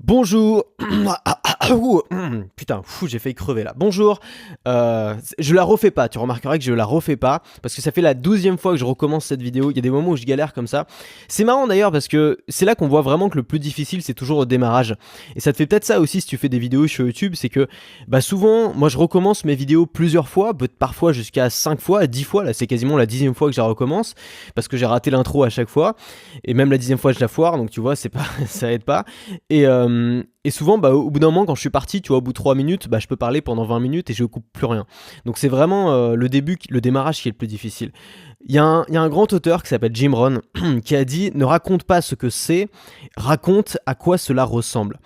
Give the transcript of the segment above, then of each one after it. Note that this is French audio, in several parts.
Bonjour. Putain, j'ai failli crever là. Bonjour. Je la refais pas. Tu remarqueras que je la refais pas parce que ça fait la 12e fois que je recommence cette vidéo. Il y a des moments où je galère comme ça. C'est marrant d'ailleurs parce que c'est là qu'on voit vraiment que le plus difficile c'est toujours au démarrage. Et ça te fait peut-être ça aussi si tu fais des vidéos sur YouTube, c'est que souvent, moi je recommence mes vidéos plusieurs fois, parfois jusqu'à 5 fois, 10 fois. Là, c'est quasiment la 10e fois que je la recommence parce que j'ai raté l'intro à chaque fois et même la 10e fois je la foire. Donc tu vois, c'est pas, ça aide pas. Et souvent, au bout d'un moment, quand je suis parti, tu vois, au bout de 3 minutes, je peux parler pendant 20 minutes et je coupe plus rien. Donc c'est vraiment le début, le démarrage qui est le plus difficile. Il y a un grand auteur qui s'appelle Jim Rohn qui a dit « Ne raconte pas ce que c'est, raconte à quoi cela ressemble ».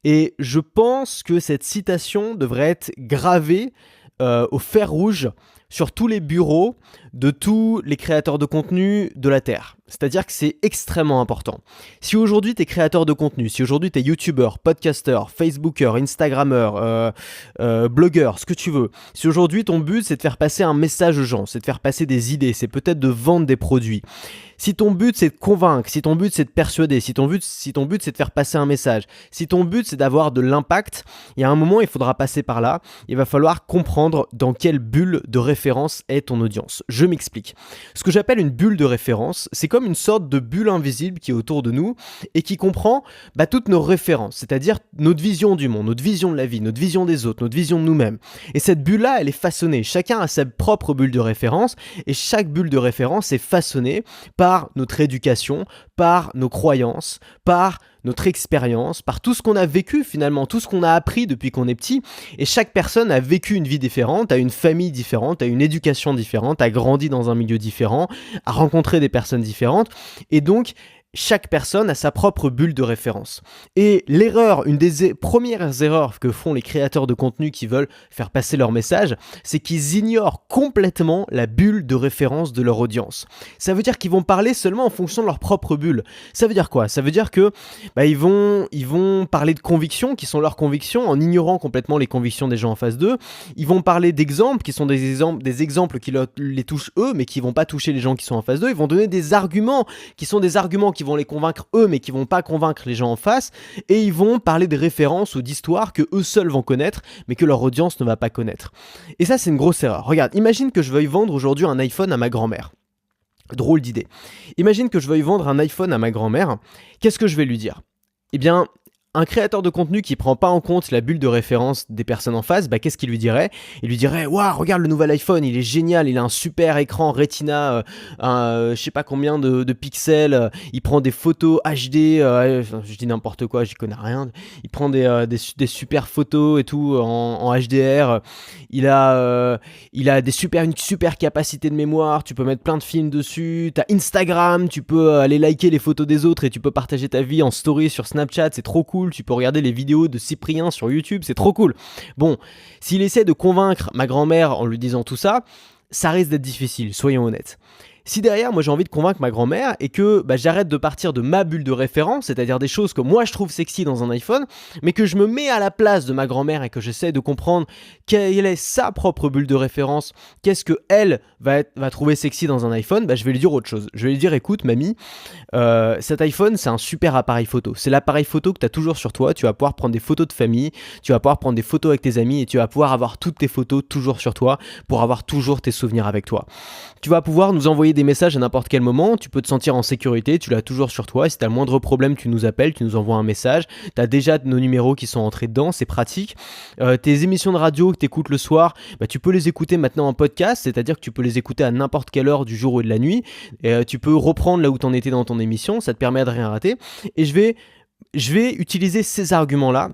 Et je pense que cette citation devrait être gravée au fer rouge sur tous les bureaux de tous les créateurs de contenu de la Terre. C'est-à-dire que c'est extrêmement important. Si aujourd'hui tu es créateur de contenu, si aujourd'hui tu es youtubeur, podcasteur, facebooker, instagrammeur, blogueur, ce que tu veux, si aujourd'hui ton but c'est de faire passer un message aux gens, c'est de faire passer des idées, c'est peut-être de vendre des produits, si ton but c'est de convaincre, si ton but c'est de persuader, si ton but c'est de faire passer un message, si ton but c'est d'avoir de l'impact, il y a un moment il faudra passer par là, il va falloir comprendre dans quelle bulle de référence est ton audience. Je m'explique. Ce que j'appelle une bulle de référence, c'est comme une sorte de bulle invisible qui est autour de nous et qui comprend toutes nos références, c'est-à-dire notre vision du monde, notre vision de la vie, notre vision des autres, notre vision de nous-mêmes. Et cette bulle-là, elle est façonnée. Chacun a sa propre bulle de référence et chaque bulle de référence est façonnée par notre éducation, par nos croyances, par notre expérience, par tout ce qu'on a vécu finalement, tout ce qu'on a appris depuis qu'on est petit. Et chaque personne a vécu une vie différente, a une famille différente, a une éducation différente, a grandi dans un milieu différent, a rencontré des personnes différentes. Et donc, chaque personne a sa propre bulle de référence. Et l'erreur, une des premières erreurs que font les créateurs de contenu qui veulent faire passer leur message, c'est qu'ils ignorent complètement la bulle de référence de leur audience. Ça veut dire qu'ils vont parler seulement en fonction de leur propre bulle. Ça veut dire quoi ? Ça veut dire que ils vont parler de convictions qui sont leurs convictions en ignorant complètement les convictions des gens en face d'eux. Ils vont parler d'exemples qui sont des exemples qui les touchent eux, mais qui vont pas toucher les gens qui sont en face d'eux. Ils vont donner des arguments qui sont des arguments qui vont les convaincre eux, mais qui vont pas convaincre les gens en face, et ils vont parler de références ou d'histoires que eux seuls vont connaître, mais que leur audience ne va pas connaître. Et ça, c'est une grosse erreur. Regarde, imagine que je veuille vendre aujourd'hui un iPhone à ma grand-mère. Drôle d'idée. Imagine que je veuille vendre un iPhone à ma grand-mère. Qu'est-ce que je vais lui dire ? Eh bien, un créateur de contenu qui prend pas en compte la bulle de référence des personnes en face, qu'est-ce qu'il lui dirait ? Il lui dirait « Waouh, regarde le nouvel iPhone, il est génial, il a un super écran Retina, je sais pas combien de pixels, il prend des photos HD, je dis n'importe quoi, j'y connais rien, il prend des super photos et tout en HDR, il a une super capacité de mémoire, tu peux mettre plein de films dessus, t'as Instagram, tu peux aller liker les photos des autres et tu peux partager ta vie en story sur Snapchat, c'est trop cool. Tu peux regarder les vidéos de Cyprien sur YouTube, c'est trop cool. » Bon, s'il essaie de convaincre ma grand-mère en lui disant tout ça, ça risque d'être difficile, soyons honnêtes. Si derrière, moi j'ai envie de convaincre ma grand-mère et que j'arrête de partir de ma bulle de référence, c'est-à-dire des choses que moi je trouve sexy dans un iPhone, mais que je me mets à la place de ma grand-mère et que j'essaie de comprendre quelle est sa propre bulle de référence, qu'est-ce que elle va trouver sexy dans un iPhone, je vais lui dire autre chose. Je vais lui dire, écoute mamie, cet iPhone c'est un super appareil photo. C'est l'appareil photo que tu as toujours sur toi, tu vas pouvoir prendre des photos de famille, tu vas pouvoir prendre des photos avec tes amis et tu vas pouvoir avoir toutes tes photos toujours sur toi pour avoir toujours tes souvenirs avec toi. Tu vas pouvoir nous envoyer des messages à n'importe quel moment, tu peux te sentir en sécurité, tu l'as toujours sur toi, et si tu as le moindre problème tu nous appelles, tu nous envoies un message, tu as déjà nos numéros qui sont entrés dedans, c'est pratique. Tes émissions de radio que tu écoutes le soir, tu peux les écouter maintenant en podcast, c'est-à-dire que tu peux les écouter à n'importe quelle heure du jour ou de la nuit, et tu peux reprendre là où tu en étais dans ton émission, ça te permet de rien rater, et je vais utiliser ces arguments-là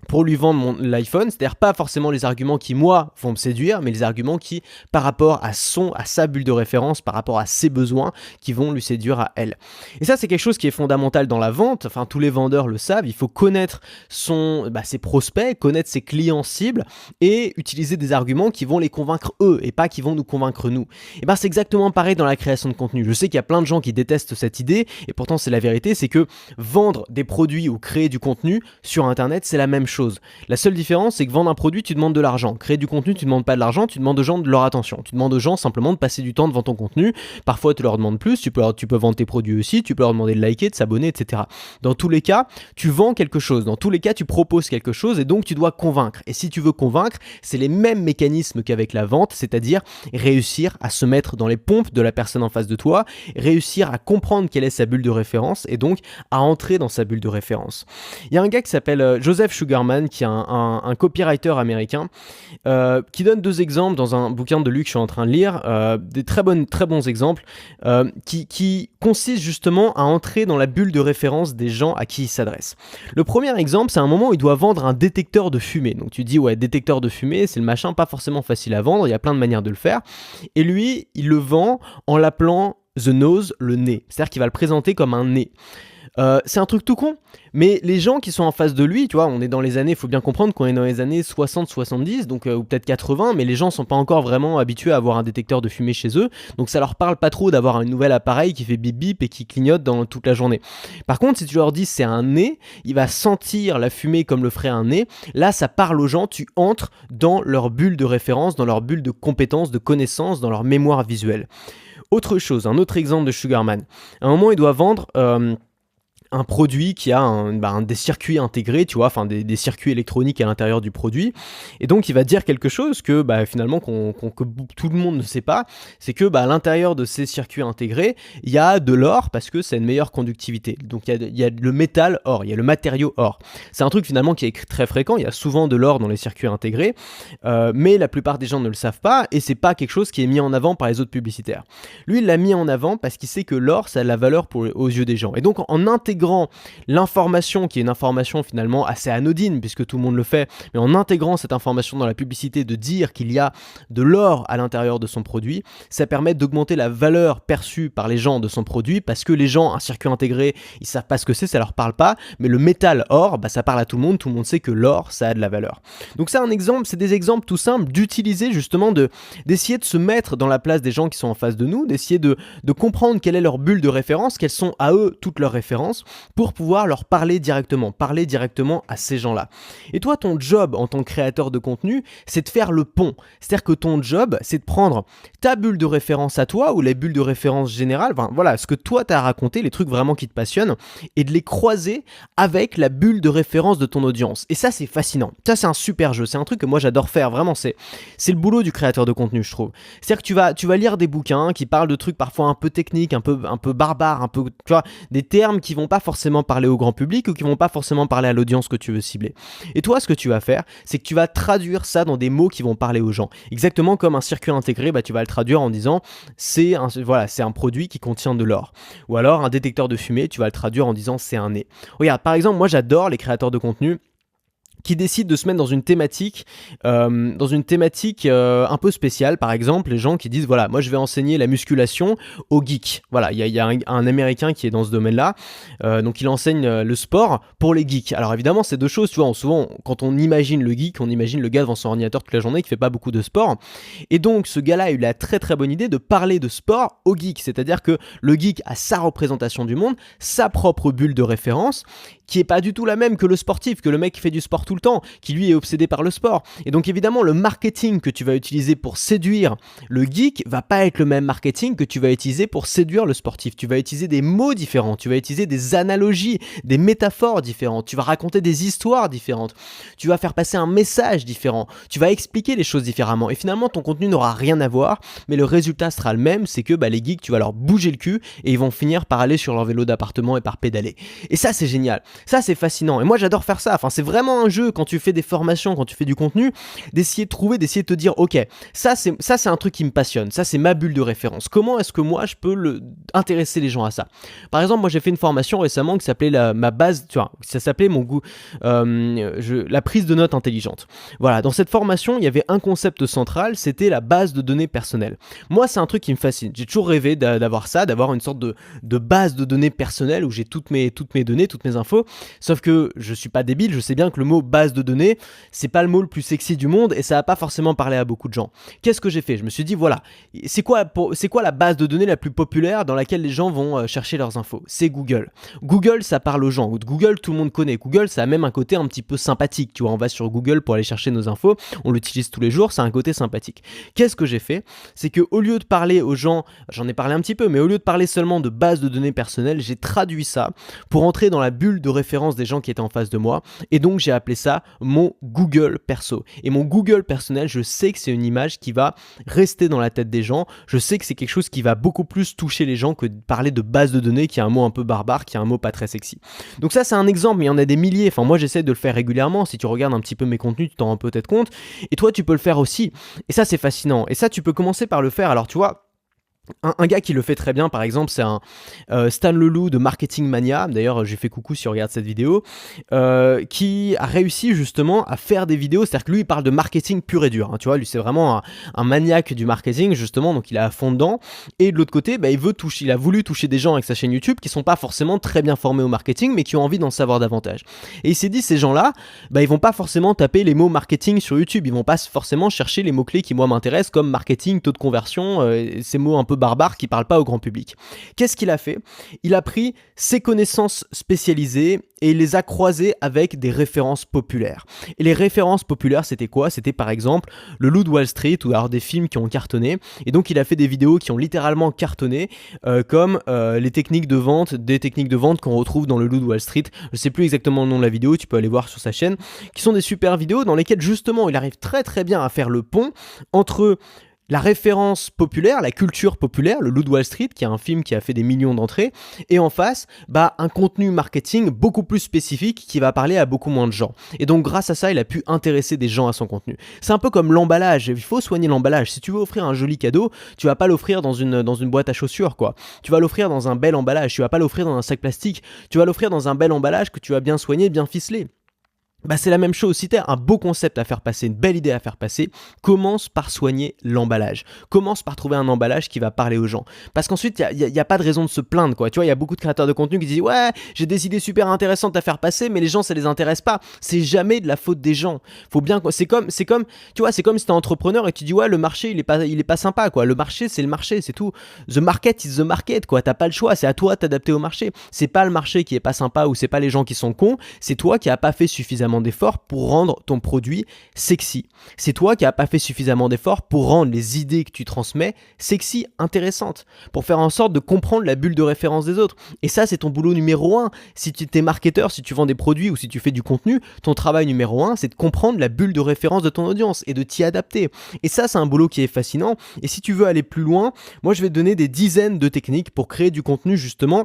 pour lui vendre l'iPhone, c'est-à-dire pas forcément les arguments qui, moi, vont me séduire, mais les arguments qui, par rapport à sa bulle de référence, par rapport à ses besoins, qui vont lui séduire à elle. Et ça, c'est quelque chose qui est fondamental dans la vente, enfin, tous les vendeurs le savent, il faut connaître ses prospects, connaître ses clients cibles, et utiliser des arguments qui vont les convaincre eux, et pas qui vont nous convaincre nous. Et c'est exactement pareil dans la création de contenu. Je sais qu'il y a plein de gens qui détestent cette idée, et pourtant c'est la vérité, c'est que vendre des produits ou créer du contenu sur Internet, c'est la même chose. chose. La seule différence, c'est que vendre un produit, tu demandes de l'argent. Créer du contenu, tu demandes pas de l'argent, tu demandes aux gens de leur attention. Tu demandes aux gens simplement de passer du temps devant ton contenu. Parfois, tu leur demandes plus, tu peux vendre tes produits aussi, tu peux leur demander de liker, de s'abonner, etc. Dans tous les cas, tu vends quelque chose. Dans tous les cas, tu proposes quelque chose et donc tu dois convaincre. Et si tu veux convaincre, c'est les mêmes mécanismes qu'avec la vente, c'est-à-dire réussir à se mettre dans les pompes de la personne en face de toi, réussir à comprendre quelle est sa bulle de référence et donc à entrer dans sa bulle de référence. Il y a un gars qui s'appelle Joseph Sugarman, qui est un copywriter américain, qui donne 2 exemples dans un bouquin de lui que je suis en train de lire, des très bons exemples, qui consistent justement à entrer dans la bulle de référence des gens à qui il s'adresse. Le premier exemple, c'est un moment où il doit vendre un détecteur de fumée. Donc tu dis, ouais, détecteur de fumée, c'est le machin pas forcément facile à vendre, il y a plein de manières de le faire. Et lui, il le vend en l'appelant The Nose, le nez. C'est-à-dire qu'il va le présenter comme un nez. C'est un truc tout con, mais les gens qui sont en face de lui, tu vois, on est dans les années, il faut bien comprendre qu'on est dans les années 60-70, donc, ou peut-être 80, mais les gens sont pas encore vraiment habitués à avoir un détecteur de fumée chez eux, donc ça leur parle pas trop d'avoir un nouvel appareil qui fait bip bip et qui clignote dans toute la journée. Par contre, si tu leur dis c'est un nez, il va sentir la fumée comme le ferait un nez, là ça parle aux gens, tu entres dans leur bulle de référence, dans leur bulle de compétences, de connaissances, dans leur mémoire visuelle. Autre chose, un autre exemple de Sugarman. À un moment, il doit vendre un produit qui a des circuits intégrés, tu vois, enfin des circuits électroniques à l'intérieur du produit. Et donc, il va dire quelque chose que finalement que tout le monde ne sait pas, c'est que à l'intérieur de ces circuits intégrés, il y a de l'or parce que c'est une meilleure conductivité. Donc, il y a le métal or, il y a le matériau or. C'est un truc finalement qui est très fréquent, il y a souvent de l'or dans les circuits intégrés, mais la plupart des gens ne le savent pas et c'est pas quelque chose qui est mis en avant par les autres publicitaires. Lui, il l'a mis en avant parce qu'il sait que l'or, ça a de la valeur aux yeux des gens. Et donc, en intégrant l'information, qui est une information finalement assez anodine puisque tout le monde le fait, mais en intégrant cette information dans la publicité de dire qu'il y a de l'or à l'intérieur de son produit, ça permet d'augmenter la valeur perçue par les gens de son produit parce que les gens, un circuit intégré, ils savent pas ce que c'est, ça leur parle pas, mais le métal or, ça parle à tout le monde sait que l'or, ça a de la valeur. Donc c'est un exemple, c'est des exemples tout simples d'utiliser justement d'essayer de se mettre dans la place des gens qui sont en face de nous, d'essayer de comprendre quelle est leur bulle de référence, quelles sont à eux toutes leurs références, pour pouvoir leur parler directement à ces gens-là. Et toi, ton job en tant que créateur de contenu, c'est de faire le pont. C'est-à-dire que ton job, c'est de prendre ta bulle de référence à toi, ou les bulles de référence générales, voilà, ce que toi t'as à raconter, les trucs vraiment qui te passionnent, et de les croiser avec la bulle de référence de ton audience. Et ça, c'est fascinant. Ça, c'est un super jeu. C'est un truc que moi, j'adore faire. Vraiment, c'est le boulot du créateur de contenu, je trouve. C'est-à-dire que tu vas lire des bouquins qui parlent de trucs parfois un peu techniques, un peu barbares, un peu, tu vois, des termes qui vont pas forcément parler au grand public ou qui vont pas forcément parler à l'audience que tu veux cibler. Et toi, ce que tu vas faire, c'est que tu vas traduire ça dans des mots qui vont parler aux gens. Exactement comme un circuit intégré, tu vas le traduire en disant c'est un produit qui contient de l'or. Ou alors un détecteur de fumée, tu vas le traduire en disant c'est un nez. Regarde, par exemple, moi j'adore les créateurs de contenu qui décident de se mettre dans une thématique un peu spéciale. Par exemple, les gens qui disent voilà, moi je vais enseigner la musculation aux geeks. Voilà, il y a un Américain qui est dans ce domaine-là, donc il enseigne le sport pour les geeks. Alors évidemment, c'est 2 choses, tu vois, souvent quand on imagine le geek, on imagine le gars devant son ordinateur toute la journée qui fait pas beaucoup de sport. Et donc ce gars-là a eu la très très bonne idée de parler de sport aux geeks, c'est-à-dire que le geek a sa représentation du monde, sa propre bulle de référence, qui est pas du tout la même que le sportif, que le mec qui fait du sport tout le temps, qui lui est obsédé par le sport. Et donc évidemment, le marketing que tu vas utiliser pour séduire le geek va pas être le même marketing que tu vas utiliser pour séduire le sportif. Tu vas utiliser des mots différents, tu vas utiliser des analogies, des métaphores différentes, tu vas raconter des histoires différentes, tu vas faire passer un message différent, tu vas expliquer les choses différemment. Et finalement, ton contenu n'aura rien à voir, mais le résultat sera le même, c'est que les geeks, tu vas leur bouger le cul et ils vont finir par aller sur leur vélo d'appartement et par pédaler. Et ça, c'est génial. Ça, c'est fascinant. Et moi, j'adore faire ça. Enfin, c'est vraiment un jeu quand tu fais des formations, quand tu fais du contenu, d'essayer de te dire, ok, ça, c'est un truc qui me passionne. Ça, c'est ma bulle de référence. Comment est-ce que moi, je peux intéresser les gens à ça? Par exemple, moi, j'ai fait une formation récemment qui s'appelait ma base, tu vois, ça s'appelait la prise de notes intelligente. Voilà. Dans cette formation, il y avait un concept central, c'était la base de données personnelles. Moi, c'est un truc qui me fascine. J'ai toujours rêvé d'avoir ça, d'avoir une sorte de base de données personnelles où j'ai toutes mes données, toutes mes infos. sociaux. Sauf que je suis pas débile, je sais bien que le mot base de données, c'est pas le mot le plus sexy du monde et ça va pas forcément parler à beaucoup de gens. Qu'est-ce que j'ai fait? Je me suis dit voilà, c'est quoi la base de données la plus populaire dans laquelle les gens vont chercher leurs infos? C'est Google. Google, ça parle aux gens. Google, tout le monde connaît. Google, ça a même un côté un petit peu sympathique. Tu vois, on va sur Google pour aller chercher nos infos, on l'utilise tous les jours, ça a un côté sympathique. Qu'est-ce que j'ai fait? C'est que au lieu de parler aux gens, j'en ai parlé un petit peu, mais au lieu de parler seulement de base de données personnelles, j'ai traduit ça pour entrer dans la bulle de référence des gens qui étaient en face de moi, et donc j'ai appelé ça mon Google perso. Et mon Google personnel, je sais que c'est une image qui va rester dans la tête des gens, je sais que c'est quelque chose qui va beaucoup plus toucher les gens que de parler de base de données qui est un mot un peu barbare, qui est un mot pas très sexy. Donc ça c'est un exemple, mais il y en a des milliers, enfin moi j'essaie de le faire régulièrement, si tu regardes un petit peu mes contenus, tu t'en rends peut-être compte, et toi tu peux le faire aussi, et ça c'est fascinant, et ça tu peux commencer par le faire. Alors tu vois, un gars qui le fait très bien, par exemple, c'est un Stan Leloup de Marketing Mania. D'ailleurs, j'ai fait coucou si tu regardes cette vidéo, qui a réussi justement à faire des vidéos. C'est-à-dire que lui, il parle de marketing pur et dur. Hein, tu vois, lui, c'est vraiment un maniaque du marketing, justement. Donc, il est à fond dedans. Et de l'autre côté, bah, il a voulu toucher des gens avec sa chaîne YouTube qui sont pas forcément très bien formés au marketing, mais qui ont envie d'en savoir davantage. Et il s'est dit, ces gens-là, bah, ils vont pas forcément taper les mots marketing sur YouTube. Ils vont pas forcément chercher les mots-clés qui, moi, m'intéressent, comme marketing, taux de conversion, ces mots un peu barbare qui parle pas au grand public. Qu'est-ce qu'il a fait? Il a pris ses connaissances spécialisées et il les a croisées avec des références populaires. Et les références populaires, c'était quoi? C'était par exemple le Loup de Wall Street ou alors des films qui ont cartonné. Et donc il a fait des vidéos qui ont littéralement cartonné, comme les techniques de vente, des techniques de vente qu'on retrouve dans le Loup de Wall Street. Je sais plus exactement le nom de la vidéo, tu peux aller voir sur sa chaîne, qui sont des super vidéos dans lesquelles justement il arrive très très bien à faire le pont entre la référence populaire, la culture populaire, le Loup de Wall Street, qui est un film qui a fait des millions d'entrées, et en face, bah, un contenu marketing beaucoup plus spécifique qui va parler à beaucoup moins de gens. Et donc grâce à ça, il a pu intéresser des gens à son contenu. C'est un peu comme l'emballage, il faut soigner l'emballage. Si tu veux offrir un joli cadeau, tu vas pas l'offrir dans une boîte à chaussures, quoi. Tu vas l'offrir dans un bel emballage, tu vas pas l'offrir dans un sac plastique, tu vas l'offrir dans un bel emballage que tu vas bien soigner, bien ficeler. Bah c'est la même chose, si tu as un beau concept à faire passer, une belle idée à faire passer, commence par soigner l'emballage. Commence par trouver un emballage qui va parler aux gens. Parce qu'ensuite, il y a pas de raison de se plaindre, quoi. Tu vois, il y a beaucoup de créateurs de contenu qui disent « Ouais, j'ai des idées super intéressantes à faire passer, mais les gens, ça les intéresse pas. » C'est jamais de la faute des gens. Faut bien, c'est comme, tu vois, c'est comme si t'es entrepreneur et tu dis « Ouais, le marché, il est pas sympa, quoi. Le marché, c'est le marché, c'est tout. The market is the market, quoi. T'as pas le choix, c'est à toi de t'adapter au marché. C'est pas le marché qui est pas sympa ou c'est pas les gens qui sont cons, c'est toi qui a pas fait suffisamment d'efforts pour rendre ton produit sexy. C'est toi qui n'as pas fait suffisamment d'efforts pour rendre les idées que tu transmets sexy, intéressantes, pour faire en sorte de comprendre la bulle de référence des autres. Et ça, c'est ton boulot numéro 1. Si tu es marketeur, si tu vends des produits ou si tu fais du contenu, ton travail numéro 1, c'est de comprendre la bulle de référence de ton audience et de t'y adapter. Et ça, c'est un boulot qui est fascinant. Et si tu veux aller plus loin, moi, je vais te donner des dizaines de techniques pour créer du contenu, justement,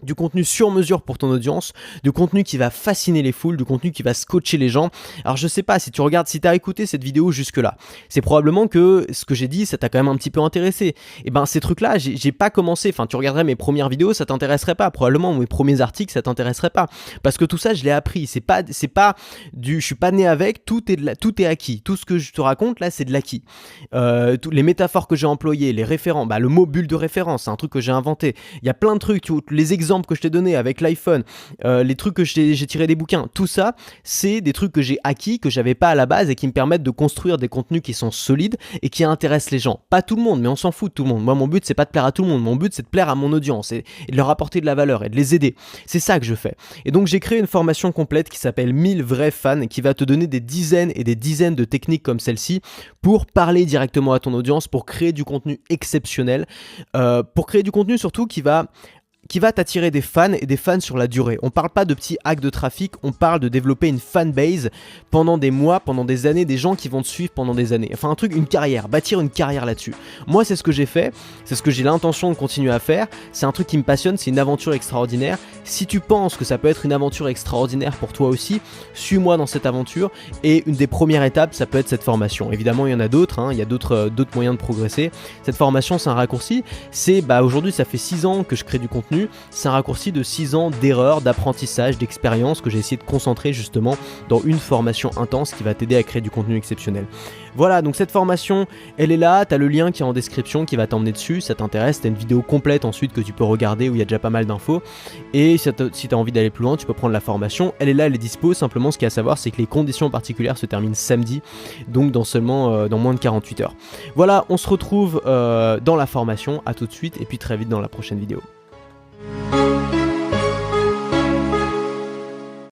du contenu sur mesure pour ton audience, du contenu qui va fasciner les foules, du contenu qui va scotcher les gens. Alors je sais pas, si tu regardes, si tu as écouté cette vidéo jusque là, c'est probablement que ce que j'ai dit, ça t'a quand même un petit peu intéressé. Et ben ces trucs là, j'ai pas commencé, enfin tu regarderais mes premières vidéos, ça t'intéresserait pas, probablement mes premiers articles, ça t'intéresserait pas, parce que tout ça je l'ai appris, je suis pas né avec, tout est acquis, tout ce que je te raconte là c'est de l'acquis. Les métaphores que j'ai employées, les référents, bah le mot bulle de référence, c'est un truc que j'ai inventé, il y a plein de trucs, les exemples que je t'ai donné avec l'iPhone, les trucs que j'ai tiré des bouquins, tout ça, c'est des trucs que j'ai acquis, que j'avais pas à la base et qui me permettent de construire des contenus qui sont solides et qui intéressent les gens. Pas tout le monde, mais on s'en fout de tout le monde. Moi, mon but, c'est pas de plaire à tout le monde. Mon but, c'est de plaire à mon audience et de leur apporter de la valeur et de les aider. C'est ça que je fais. Et donc, j'ai créé une formation complète qui s'appelle 1000 vrais fans et qui va te donner des dizaines et des dizaines de techniques comme celle-ci pour parler directement à ton audience, pour créer du contenu exceptionnel, pour créer du contenu surtout qui va t'attirer des fans et des fans sur la durée. On parle pas de petits hacks de trafic, on parle de développer une fanbase pendant des mois, pendant des années, des gens qui vont te suivre pendant des années. Enfin un truc, une carrière, bâtir une carrière là-dessus. Moi c'est ce que j'ai fait, c'est ce que j'ai l'intention de continuer à faire, c'est un truc qui me passionne, c'est une aventure extraordinaire. Si tu penses que ça peut être une aventure extraordinaire pour toi aussi, suis-moi dans cette aventure et une des premières étapes ça peut être cette formation. Évidemment il y en a d'autres, hein, il y a d'autres moyens de progresser. Cette formation c'est un raccourci, c'est aujourd'hui ça fait 6 ans que je crée du contenu contenu, c'est un raccourci de 6 ans d'erreurs, d'apprentissage, d'expérience que j'ai essayé de concentrer justement dans une formation intense qui va t'aider à créer du contenu exceptionnel. Voilà, donc cette formation, elle est là, tu as le lien qui est en description qui va t'emmener dessus, ça t'intéresse, tu as une vidéo complète ensuite que tu peux regarder où il y a déjà pas mal d'infos. Et si tu as envie d'aller plus loin, tu peux prendre la formation, elle est là, elle est dispo, simplement ce qu'il y a à savoir c'est que les conditions particulières se terminent samedi, donc dans moins de 48 heures. Voilà, on se retrouve dans la formation, à tout de suite et puis très vite dans la prochaine vidéo.